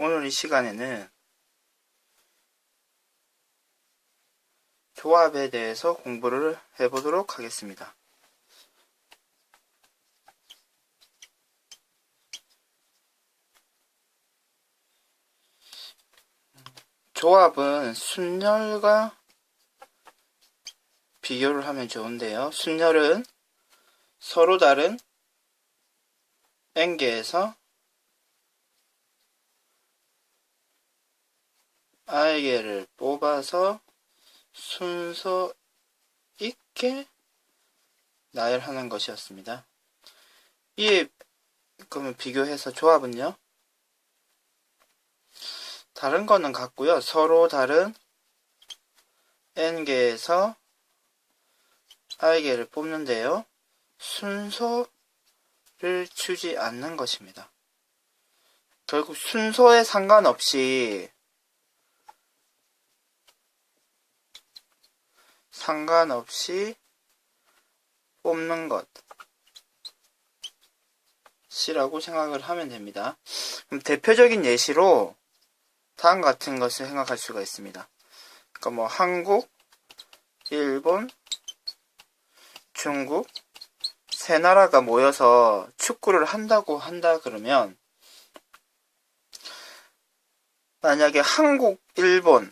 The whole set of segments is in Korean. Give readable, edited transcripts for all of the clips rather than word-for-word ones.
오늘 이 시간에는 조합에 대해서 공부를 해보도록 하겠습니다. 조합은 순열과 비교를 하면 좋은데요. 순열은 서로 다른 n개에서 i개를 뽑아서 순서 있게 나열하는 것이었습니다. 그러면 비교해서 조합은요, 다른 거는 같고요. 서로 다른 n개에서 i개를 뽑는데요. 순서를 주지 않는 것입니다. 결국 순서에 상관없이 뽑는 것이라고 생각을 하면 됩니다. 그럼 대표적인 예시로 다음 같은 것을 생각할 수가 있습니다. 그러니까 뭐 한국, 일본, 중국 세 나라가 모여서 축구를 한다고 그러면 만약에 한국, 일본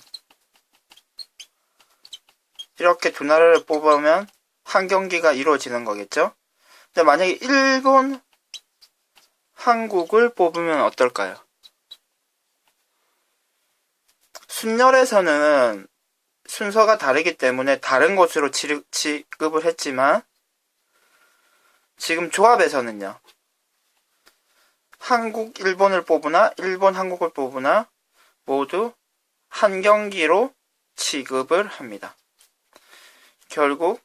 이렇게 두 나라를 뽑으면 한 경기가 이루어지는 거겠죠? 근데 만약에 일본, 한국을 뽑으면 어떨까요? 순열에서는 순서가 다르기 때문에 다른 곳으로 취급을 했지만 지금 조합에서는요, 한국, 일본을 뽑으나 일본, 한국을 뽑으나 모두 한 경기로 취급을 합니다. 결국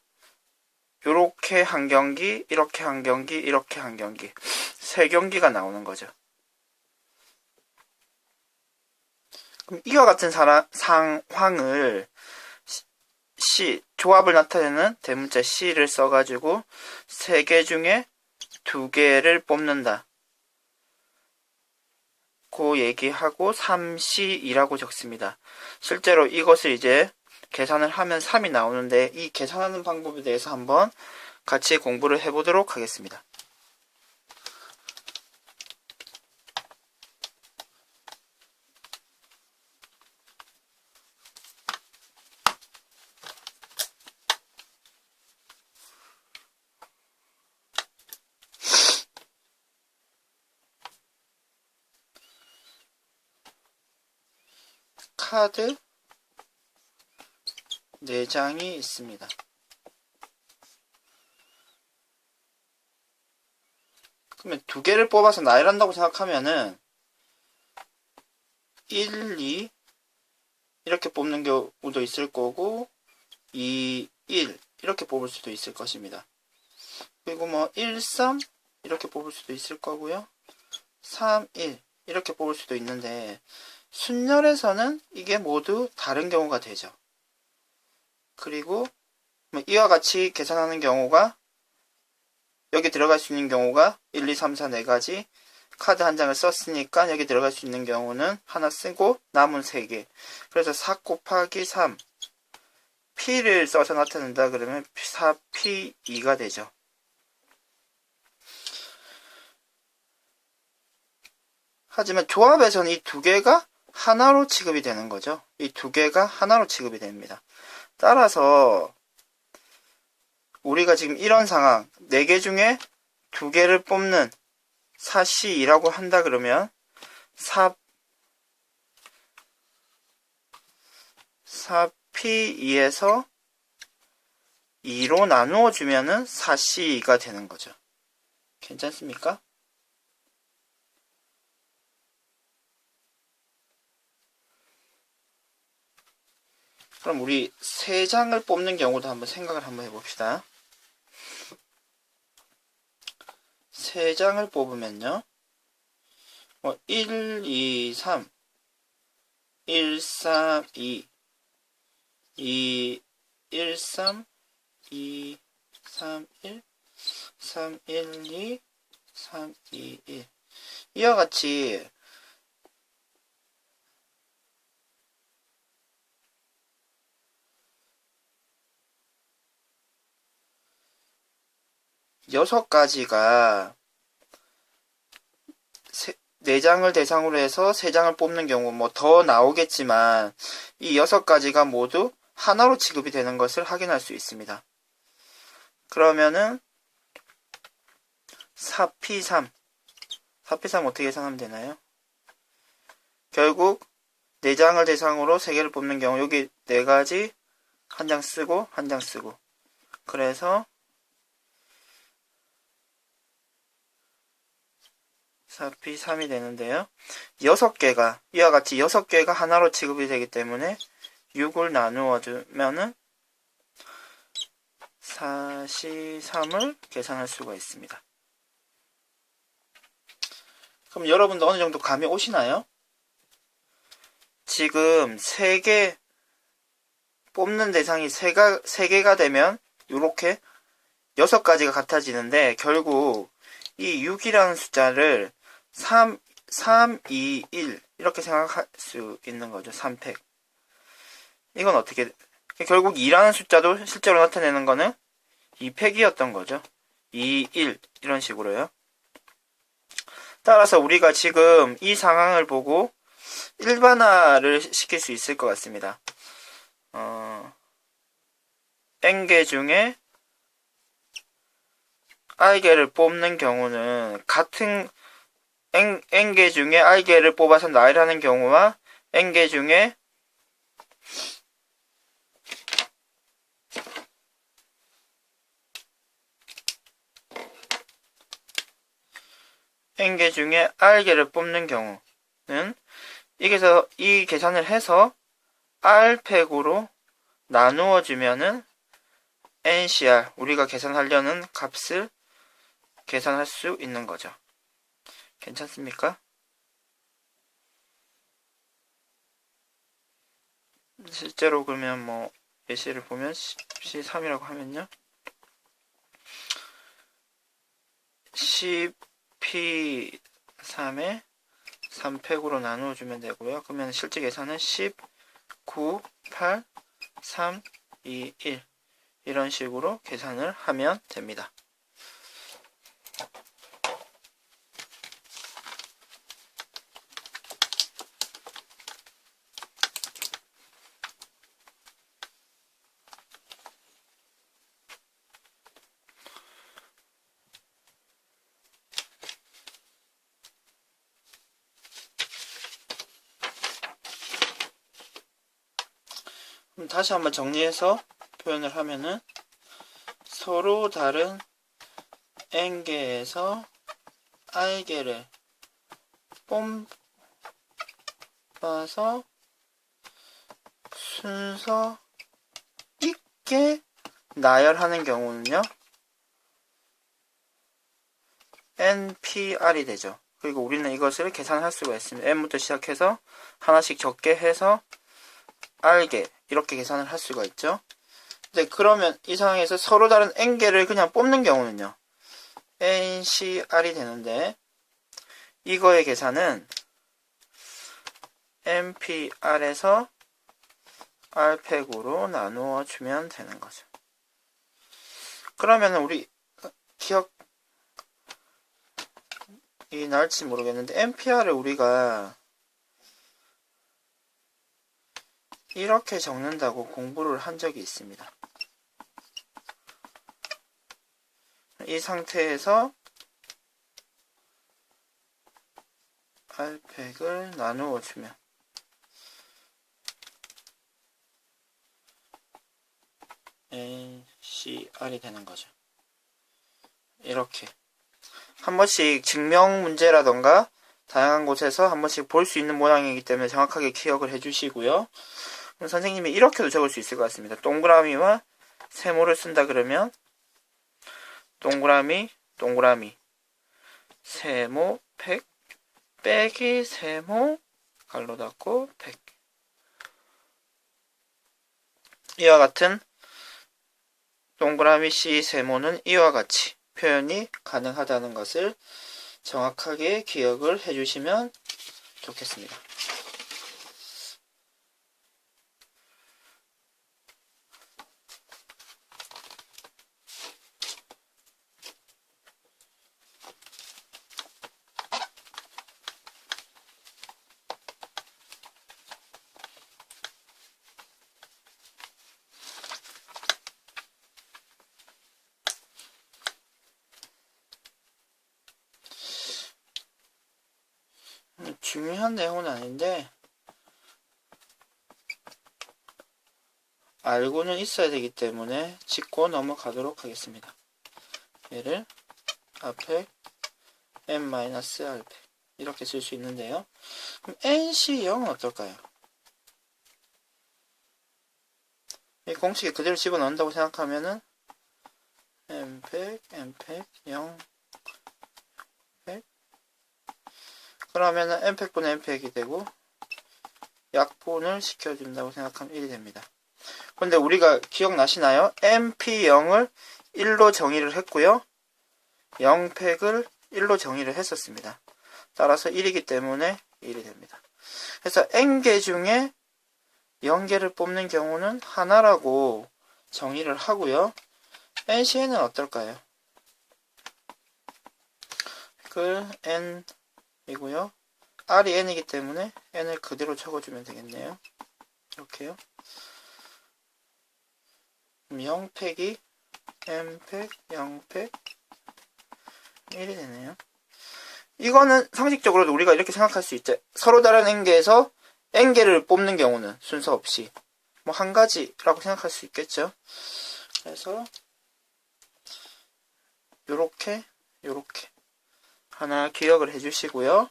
요렇게 한 경기, 이렇게 한 경기, 이렇게 한 경기, 세 경기가 나오는 거죠. 그럼 이와 같은 상황을 조합을 나타내는 대문자 C를 써가지고 세 개 중에 두 개를 뽑는다 고 얘기하고 3C2라고 적습니다. 실제로 이것을 이제 계산을 하면 3이 나오는데 이 계산하는 방법에 대해서 한번 같이 공부를 해보도록 하겠습니다. 카드 4장이 있습니다. 그러면 두 개를 뽑아서 나열한다고 생각하면은 1, 2 이렇게 뽑는 경우도 있을 거고 2, 1 이렇게 뽑을 수도 있을 것입니다. 그리고 뭐 1, 3 이렇게 뽑을 수도 있을 거고요. 3, 1 이렇게 뽑을 수도 있는데 순열에서는 이게 모두 다른 경우가 되죠. 그리고 이와 같이 계산하는 경우가 여기 들어갈 수 있는 경우가 1, 2, 3, 4, 4가지 카드 한 장을 썼으니까 여기 들어갈 수 있는 경우는 하나 쓰고 남은 3개. 그래서 4 곱하기 3 P를 써서 나타낸다 그러면 4P2가 되죠. 하지만 조합에서는 이 두 개가 하나로 취급이 되는 거죠. 이 두 개가 하나로 취급이 됩니다. 따라서 우리가 지금 이런 상황 4개 중에 2개를 뽑는 4C2라고 한다 그러면 4P2에서 2로 나누어 주면은 4C2가 되는 거죠. 괜찮습니까? 그럼 우리 3장을 뽑는 경우도 한번 생각을 한번 해봅시다. 3장을 뽑으면요. 1, 2, 3, 1, 3, 2, 2, 1, 3, 2, 3, 1, 3, 1, 2, 3, 2, 1 이와 같이 6가지가 4장을 대상으로 해서 3장을 뽑는 경우 뭐 더 나오겠지만 이 6가지가 모두 하나로 취급이 되는 것을 확인할 수 있습니다. 그러면은 4P3 어떻게 계산하면 되나요? 결국 4장을 대상으로 3개를 뽑는 경우 여기 4가지 한 장 쓰고 한 장 쓰고 그래서 4P3이 되는데요. 6개가 이와 같이 6개가 하나로 취급이 되기 때문에 6을 나누어 주면은 4C3을 계산할 수가 있습니다. 그럼 여러분도 어느 정도 감이 오시나요? 지금 3개 뽑는 대상이 3개가 되면 이렇게 6가지가 같아지는데 결국 이 6이라는 숫자를 3, 2, 1 이렇게 생각할 수 있는 거죠. 3팩. 이건 어떻게 결국 2라는 숫자도 실제로 나타내는 거는 2팩이었던 거죠. 2, 1 이런 식으로요. 따라서 우리가 지금 이 상황을 보고 일반화를 시킬 수 있을 것 같습니다. n개 중에 r개를 뽑는 경우는 같은 n개 중에 r개를 뽑아서 나열하는 경우와 n개 중에 n개 중에 r개를 뽑는 경우는 여기서 이 계산을 해서 r팩으로 나누어 주면은 ncr 우리가 계산하려는 값을 계산할 수 있는 거죠. 괜찮습니까? 실제로 그러면 뭐 예시를 보면 C3이라고 하면요. 10P3에 3팩으로 나누어주면 되고요. 그러면 실제 계산은 10, 9, 8, 3, 2, 1 이런 식으로 계산을 하면 됩니다. 그럼 다시 한번 정리해서 표현을 하면은 서로 다른 n개에서 r개를 뽑아서 순서 있게 나열하는 경우는요 npr이 되죠. 그리고 우리는 이것을 계산할 수가 있습니다. n부터 시작해서 하나씩 적게 해서 r개 이렇게 계산을 할 수가 있죠. 네, 그러면 이 상황에서 서로 다른 n개를 그냥 뽑는 경우는요 ncr이 되는데 이거의 계산은 npr에서 r팩으로 나누어 주면 되는 거죠. 그러면 우리 기억이 날지 모르겠는데 npr을 우리가 이렇게 적는다고 공부를 한 적이 있습니다. 이 상태에서 r팩을 나누어 주면 ncr이 되는 거죠. 이렇게 한 번씩 증명 문제라던가 다양한 곳에서 한 번씩 볼 수 있는 모양이기 때문에 정확하게 기억을 해주시고요. 그럼 선생님이 이렇게도 적을 수 있을 것 같습니다. 동그라미와 세모를 쓴다 그러면 동그라미 세모 팩 빼기 세모 가로 닫고 팩 이와 같은 동그라미 C 세모는 이와 같이 표현이 가능하다는 것을 정확하게 기억을 해주시면 좋겠습니다. 중요한 내용은 아닌데 알고는 있어야 되기 때문에 짚고 넘어가도록 하겠습니다. 얘를 앞에 n-r팩 이렇게 쓸 수 있는데요. 그럼 nc0은 어떨까요? 이 공식에 그대로 집어넣는다고 생각하면은 n팩 0 팩 그러면은 n팩분의 n팩이 되고 약분을 시켜준다고 생각하면 1이 됩니다. 근데 우리가 기억나시나요? np0을 1로 정의를 했고요. 0팩을 1로 정의를 했었습니다. 따라서 1이기 때문에 1이 됩니다. 그래서 n개 중에 0개를 뽑는 경우는 하나라고 정의를 하고요. NCN은 어떨까요? 그 n이고요. r이 n이기 때문에 n을 그대로 적어주면 되겠네요. 이렇게요. 0팩이 n팩 0팩 1이 되네요. 이거는 상식적으로도 우리가 이렇게 생각할 수 있죠. 서로 다른 n개에서 n개를 뽑는 경우는 순서 없이 뭐 한 가지라고 생각할 수 있겠죠. 그래서 요렇게 하나 기억을 해주시고요.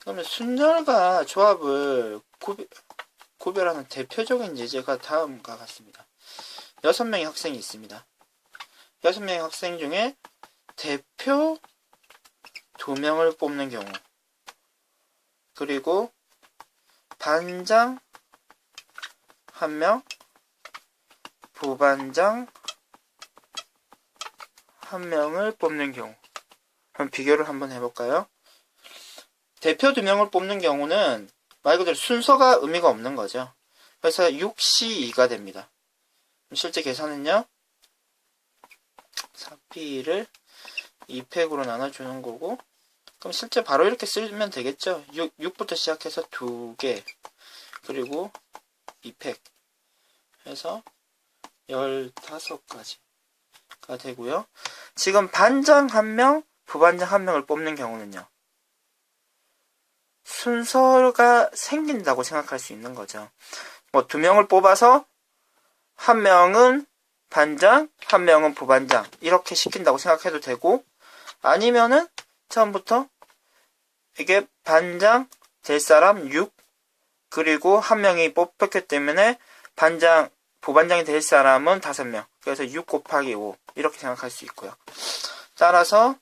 그러면 순열과 조합을 구별하는 대표적인 예제가 다음과 같습니다. 6명의 학생이 있습니다. 6명의 학생 중에 대표 2명을 뽑는 경우, 그리고 반장 1명, 부반장 1명을 뽑는 경우. 그럼 비교를 한번 해볼까요? 대표 2명을 뽑는 경우는 말 그대로 순서가 의미가 없는 거죠. 그래서 6C2가 됩니다. 실제 계산은요, 4P를 2팩으로 나눠주는 거고, 그럼 실제 바로 이렇게 쓰면 되겠죠. 6부터 시작해서 2개, 그리고 2팩 해서 15가지가 되고요. 지금 반장 1명, 부반장 1명을 뽑는 경우는요, 순서가 생긴다고 생각할 수 있는 거죠. 뭐 2명을 뽑아서 1명은 반장, 1명은 부반장 이렇게 시킨다고 생각해도 되고, 아니면은 처음부터 이게 반장 될 사람 6, 그리고 1명이 뽑혔기 때문에 반장, 부반장이 될 사람은 5명, 그래서 6 곱하기 5 이렇게 생각할 수 있고요. 따라서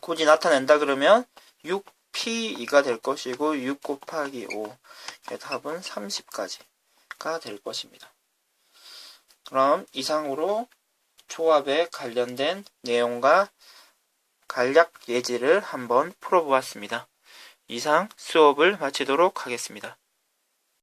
굳이 나타낸다 그러면 6P2가 될 것이고 6 곱하기 5 답은 30가지가 될 것입니다. 그럼 이상으로 조합에 관련된 내용과 간략 예제를 한번 풀어보았습니다. 이상 수업을 마치도록 하겠습니다.